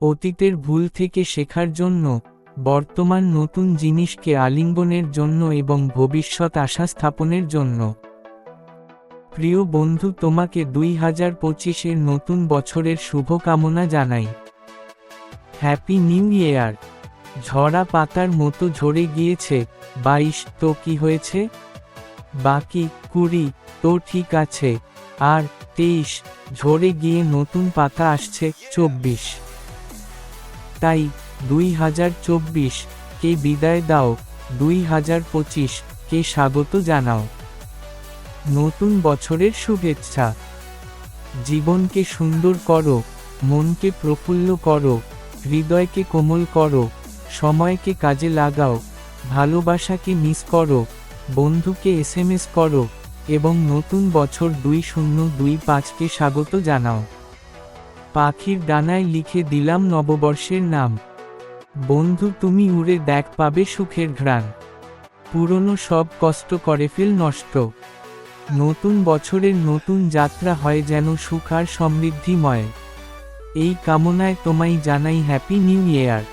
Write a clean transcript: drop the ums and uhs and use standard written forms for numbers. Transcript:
অতীতের ভুল থেকে শেখার জন্য, বর্তমান নতুন জিনিসকে আলিঙ্গনের জন্য এবং ভবিষ্যৎ আশা স্থাপনের জন্য। প্রিয় বন্ধু, তোমাকে 2025-এর নতুন বছরের শুভকামনা জানাই। Happy new year. ঝরা পাতার মতো ঝরে গিয়েছে 22, তো কি হয়েছে? বাকি 20, তো ঠিক আছে। আর 23, ঝরে গিয়ে নতুন পাতা আসছে 24। তাই 2024 কে বিদায় দাও, 2025 কে স্বাগত জানাও। নতুন বছরের শুভেচ্ছা। জীবনকে সুন্দর করো, মনকে প্রফুল্ল করো, হৃদয়কে কোমল করো, সময়কে কাজে লাগাও, ভালোবাসাকে মিস করো, বন্ধুকে এসএমএস করো, এবং নতুন বছর 2025-কে স্বাগত জানাও। পাখির ডানায় লিখে দিলাম নববর্ষের নাম। বন্ধু, তুমি উড়ে দেখ, পাবে সুখের ঘ্রাণ। পুরনো সব কষ্ট করে ফেল নষ্ট। নতুন বছরের নতুন যাত্রা হয় যেন সুখ আর সমৃদ্ধিময়। এই কামনায় তোমায় জানাই হ্যাপি নিউ ইয়ার।